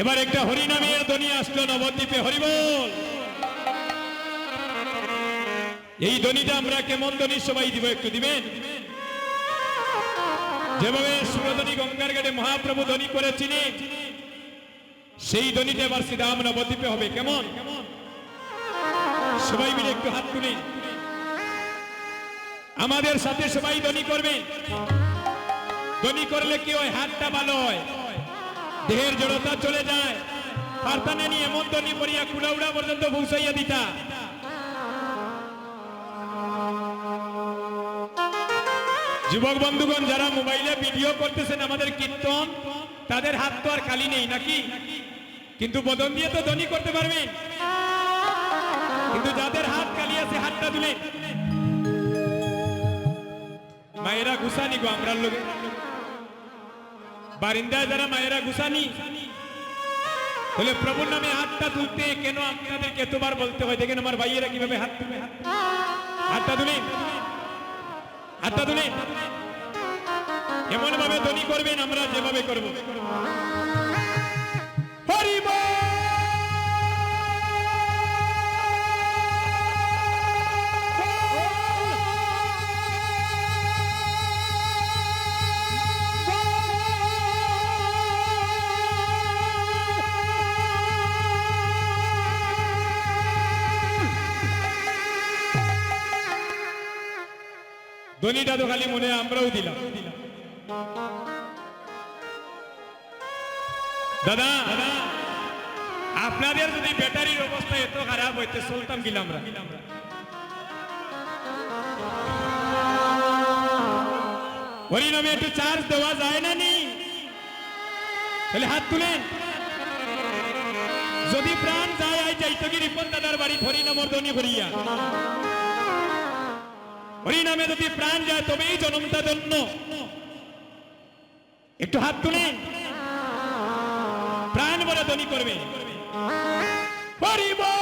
এবার একটা হরিনামের ধ্বনি আসলো নবদ্বীপে, হরিবল। এই ধ্বনিটা আমরা কেমন ধ্বনি সবাই দিব, একটু দিবেন? যেভাবে সুরধ্বনি গঙ্গার ঘাটে মহাপ্রভু ধ্বনি করেছিলেন, সেই ধ্বনিটা এবার শ্রীধাম নবদ্বীপে হবে। কেমন? সবাই মিলে একটু হাত তুলে আমাদের সাথে সবাই ধ্বনি করবেন। ধ্বনি করলে কি হয়? হাতটা ভালো হয়, দেহের জড়তা চলে যায়। প্রার্থনা নিয়ে এমন ধ্বনি করিয়া কুড়াউড়া পর্যন্ত পৌঁছাইয়া দিতা। যুবক বন্ধুগণ যারা মোবাইলে ভিডিও করতেছেন আমাদের কীর্তন, তাদের হাত তো আর খালি নেই নাকি? কিন্তু বদন দিয়ে তো ধ্বনি করতে পারবেন। কিন্তু যাদের হাত খালি আছে হাতটা তুলে। মায়েরা গুসানি গো, আমরা লোক বারিন্দায় যারা মায়েরা গুসানি, বলে প্রভুর নামে হাতটা তুলতে কেন আপনাদেরকে এতবার বলতে হয়? দেখেন আমার ভাইয়েরা কিভাবে হাত তুলে, হাতটা তুলে, হাতটা তুলে এমন ভাবে ধ্বনি করবেন আমরা যেভাবে করব। হরি বল। ধ্বনিটা তো খালি মনে আমরাও দিলাম। দাদা আপনাদের যদি ব্যাটারির অবস্থা এত খারাপ হইতে চলতাম গেলাম আমরা। হরিনামে একটু চার্জ দেওয়া যায় না নি? তাহলে হাত তুলেন। যদি প্রাণ যায় আই যাইতো কি রিপন দাদার বাড়ি হরিনামর ধ্বনি করিয়া। হরিনামে যদি প্রাণ যায় তবেই জন্মটা ধন্য। একটু হাত তুলেন, প্রাণ বলে ধ্বনি করবে। হরি বল।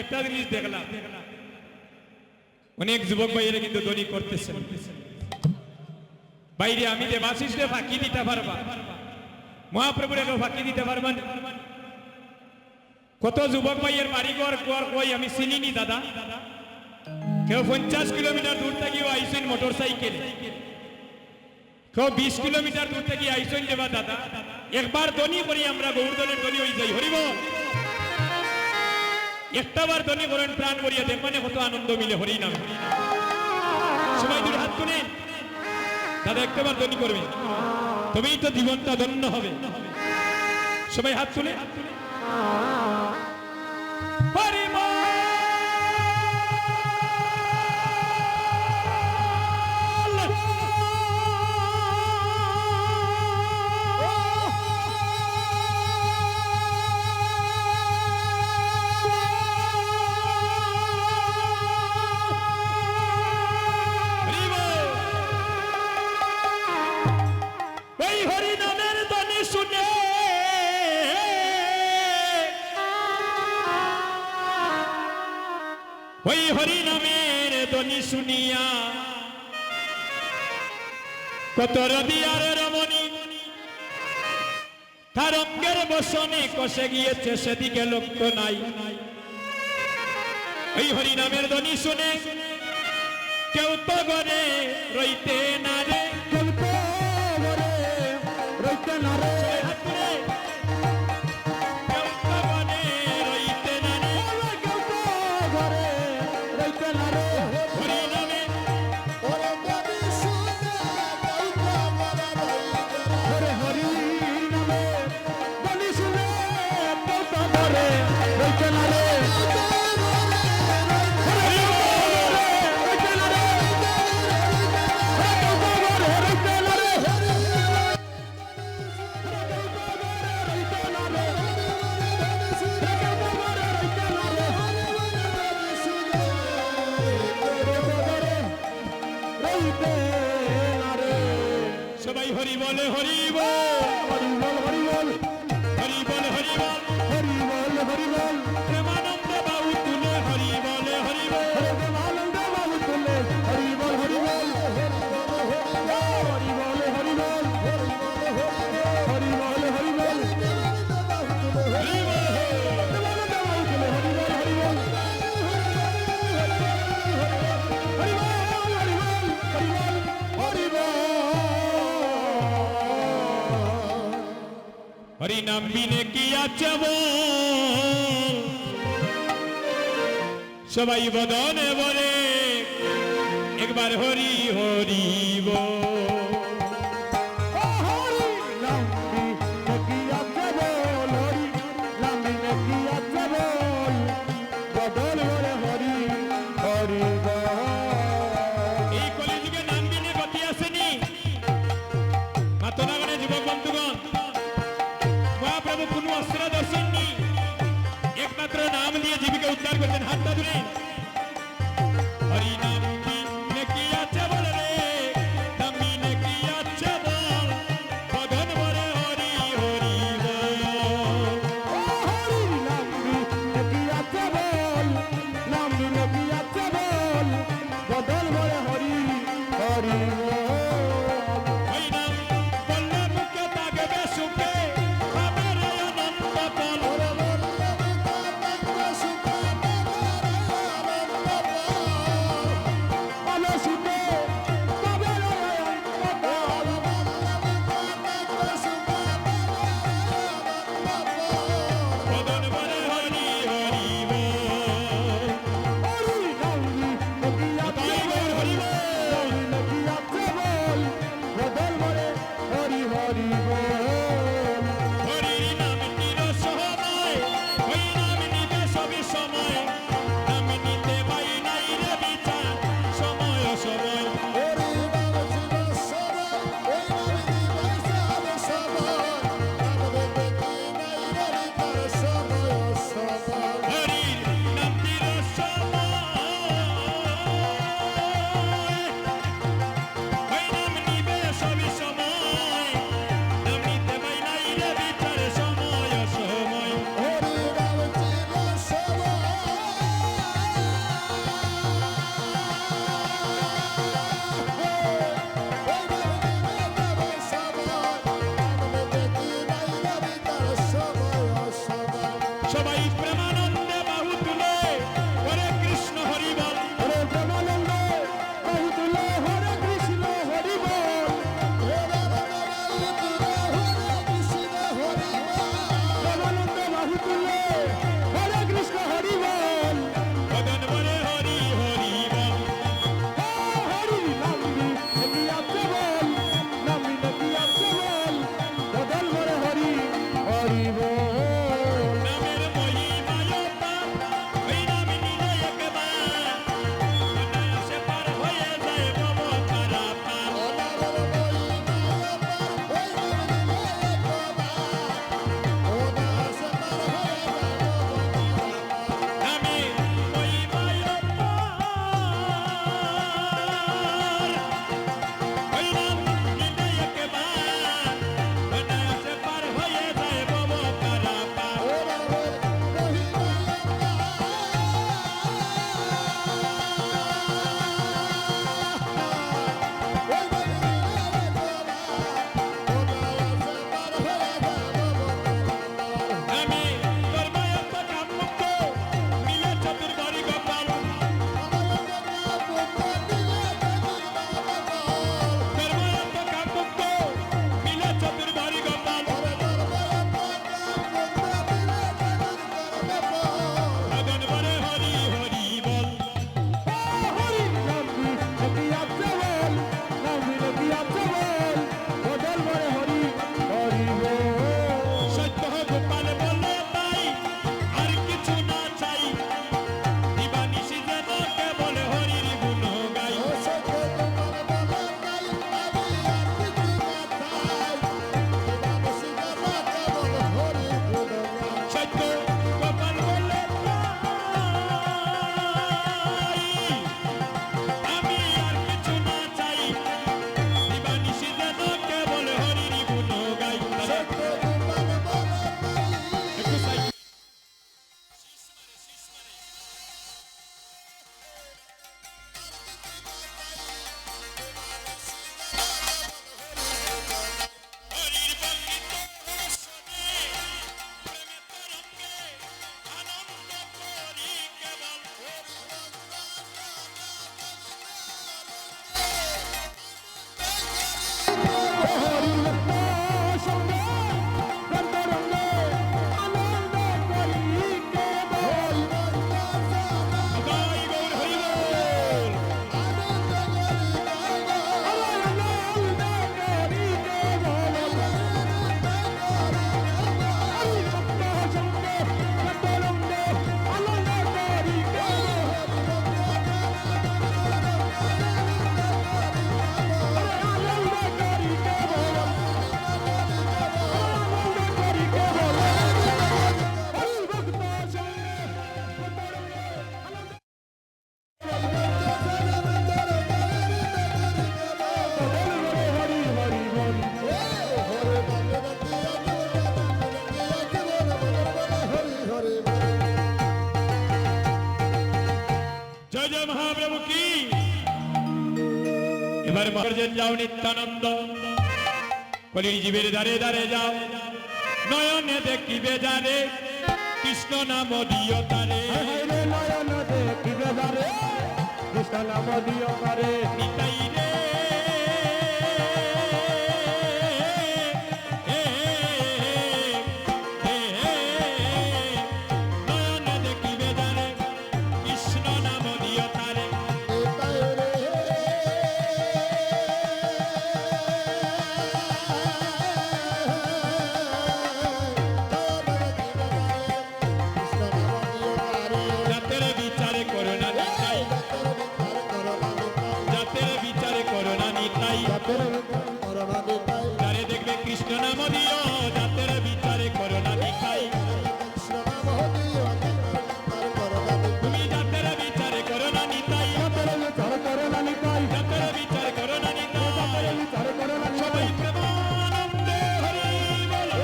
একটা জিনিস দেখলাম, অনেক যুবক ভাইয়েরা কিন্তু ধ্বনি করতেছেন বাইরে। আমি দেবাশিস রে ফাঁকি দিতে পারবা, মহাপ্রভুর একে ফাঁকি দিতে পারবা না? কত যুবক ভাইয়ের বাড়িঘর কুয়ার কই আমি চিনিনি দাদা। কেউ 50 কিলোমিটার দূর থেকেও আইসেন মোটর সাইকেলে, কেউ 20 কিলোমিটার দূর থেকে আইসেন দেবা দাদা। একবার ধ্বনি করি আমরা, গৌরদলের ধ্বনি হয়ে যাই। হরিব একটাবার ধ্বনি করেন প্রাণ করিয়া দেখবেন কত আনন্দ মিলে হরি নামে। সবাই দুটো হাত তুলেন, দাদা একটাবার ধ্বনি করবে তবেই তো জীবনটা ধন্য হবে। সবাই হাত তুলে হরি বল। ওই হরি নামের ধ্বনি শুনিয়া কত রদিয়ার রমণী তার অঙ্গের বসনে কষে গিয়েছে, সেদিকে লক্ষ্য নাই। ওই হরি নামের ধ্বনি শুনে কেউ তো ঘরে রইতে না রে, কেউ তো ঘরে রইতে না রে। বল হরি বল হরি বল হরি বল হরি বল হরি বল হরি বল হরি বল প্রেমানন্দ বাবু তুলে হরি বল হরি বল প্রেমানন্দ বাবু তুলে হরি বল হরি বল হরি বল হরি বল হরি বল হরি বল হরি বল প্রেমানন্দ বাবু তুলে হরি বল হরি বল হরি বল হরি বল হরি নাম বিনে কি আছে বল সবাই বদনে বলে একবার হরি হরি বল হরি নামি নাকি আছে বল হরি নামি নাকি আছে বল বদল বলে হরি হরি বল এই কলিযুগে নাম বিনে গতি আসেনি মাতনাগণে যুবক বন্ধুগণ মহাপ্রভু কোনো অস্ত্র দর্শননি একমাত্র নাম দিয়ে জীবিকা উদ্ধার করতেন হাতটা ধরে হরি নাম বিনে কি আছে বল রে নাম বিনে কি আছে বল বদন বলে হরি হরি বল হরি নামি নাকি আছে বল নামি নাকি আছে বল বদল বলে হরি হরি বল ওই নাম বললে মুখে থাকবে সুখে হবে রে অনন্ত ফল অলসিতে কবে বল বদন বলে হরি হরি বল হরি নামি নাকি আছে তাই বল হরি বল নামি নাকি আছে বল বদল বলে হরি হরি বল হরি নাম নির সময় ওই নাম নিতে সবই সময় নাম নিতে পাই নাই রে বিচার সময় সময় হরি নাম নির সময় ওই নাম নিবে সবই সময় নাম নিতে পাই নাই রে বিচার সময় সময় সবাই প্রেমানন্দে বাহু তুলে হরে কৃষ্ণ হরি বল হরে প্রেমানন্দ বাহু তুলে হরে কৃষ্ণ হরি বল প্রেমানন্দ বাহু তুলে হরে কৃষ্ণ হরি বল বদন বলে হরি হরি বল হরি নামি নাকি আছে বল নামি নাকি আছে বল বদল বলে হরি হরি বল নামের মহিমা মহাপ্রভু কি এবার মহারাজের যাও নিত্যানন্দ কলির জীবের ধারে ধারে যাও নয়নে দেখিবে যারে কৃষ্ণ নাম দিও তারে রে নয়ন দেখিবে যারে কৃষ্ণ নাম দিও তারে নিতাই রে নয়নে দেখিবে যারে কৃষ্ণ নাম দিও তারে জাতের বিচারে করোনা নিতাই জাতের বিচারে করোনা নিতাই যারে দেখবে কৃষ্ণ নাম দিও জাতের বিচারে করোনা নিতাই তুমি জাতের বিচারে করোনা নিতাই জাতের বিচারে করোনা নিতাই সবাই প্রেমানন্দে হরি বলো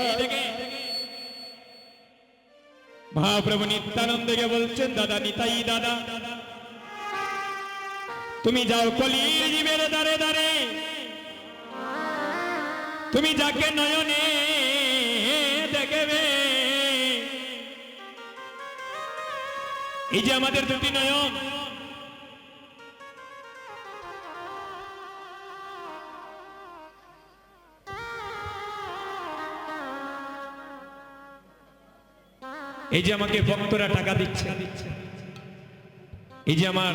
এই দেখে মহাপ্রভু নিত্যানন্দকে বলছেন দাদা নিতাই দাদা তুমি যাও কলির জীবের দ্বারে দ্বারে তুমি যাকে নয়নে দেখবে এই যে আমাদের দুটি নয়ন এই যে আমাকে ভক্তরা টাকা দিচ্ছে এই যে আমার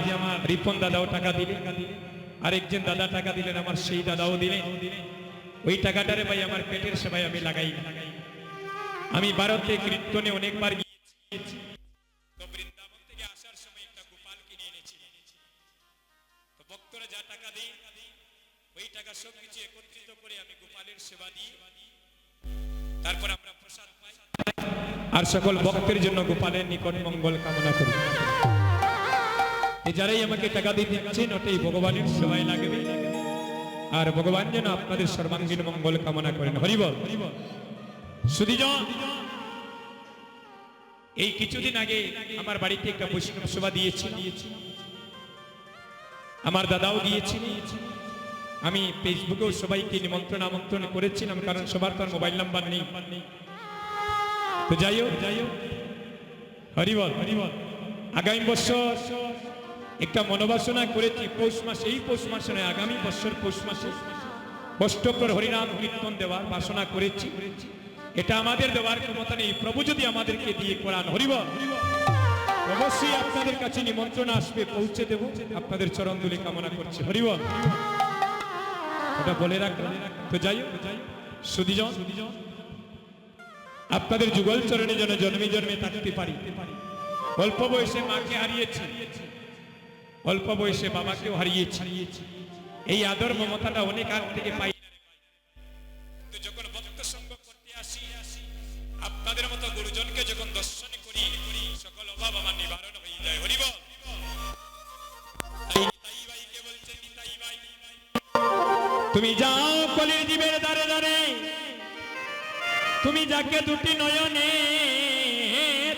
রিপন দাদাও টাকা দিলেন আরেকজন দাদা টাকা দিলেন আমার সেই দাদাও দিলেন ওই টাকাটারে ভাই আমার পেটের সেবায় আমি লাগাই আমি ভারতে কীর্তনে অনেকবার গিয়েছি তো বৃন্দাবন থেকে আসার সময় একটা গোপাল কিনে এনেছি তো ভক্তরা যা টাকা দেয় ওই টাকা সব কিছু একত্রিত করে আমি গোপালের সেবা দিই তারপর আমরা প্রসাদ পাই আর সকল ভক্তের জন্য গোপালের নিকট মঙ্গল কামনা করি যারাই আমাকে টাকা দিয়ে দিচ্ছেন ওটাই ভগবানের সেবায় লাগবে আর ভগবান যেন আপনাদের সর্বাঙ্গীন মঙ্গল কামনা করেন হরিবল সুধীজন এই কিছুদিন আগে আমার বাড়িতে একটা বৈষ্ণব সেবা দিয়েছি আমার দাদাও দিয়েছি আমি ফেসবুকেও সবাইকে নিমন্ত্রণ আমন্ত্রণ করেছিলাম কারণ সবার তো আর মোবাইল নাম্বার নেই তো যাই হোক হরিবল আগামী বছর একটা মনোবাসনা করেছি পৌষ মাসে এই পৌষ মাসে নয় আগামী বছর পৌষ মাসে অষ্টপ্রহর হরিনাম কীর্তন দেওয়ার বাসনা করেছি এটা আমাদের দেওয়ার ক্ষমতা নেই প্রভু যদি আমাদেরকে দিয়ে করান হরিবল অবশ্যই আপনাদের কাছে নিমন্ত্রণ আসবে পৌঁছে দেব আপনাদের চরণধুলি কামনা করছি হরিবল এটা বলে রাখলাম তো যাই হোক সুধীজন আপনাদের যুগল চরণে যেন জন্মে জন্মে থাকতে পারি অল্প বয়সে মাকে হারিয়েছি অল্প বয়সে বাবাকেও হারিয়েছি এই আদর মমতাটা অনেক আগ থেকে পাই তো যখন ভক্ত সঙ্গ করতে আসি আপনাদের মতো গুরুজনকে যখন দর্শন করি সকল অভাব আমার নিবারণ হয়ে যায় হরিবল নিতাই ভাইকে বলছে নিতাই ভাই তুমি যাও কলির জীবের দ্বারে দ্বারে তুমি যাকে দুটি নয়নে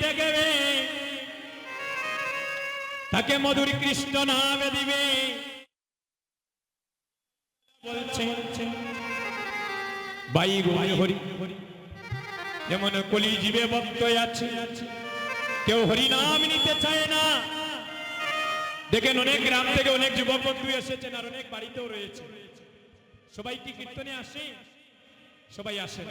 দেখবে তাকে মধুর কৃষ্ণ নামে দিবে বলছে বাই গোয় হরি যেমন কলি জীবে ভক্ত আছে কেউ হরি নাম নিতে চায় না দেখেন অনেক গ্রাম থেকে অনেক যুবক বন্ধু এসেছেন আর অনেক বাড়িতেও রয়েছে সবাই কি কীর্তনে আসে সবাই আসে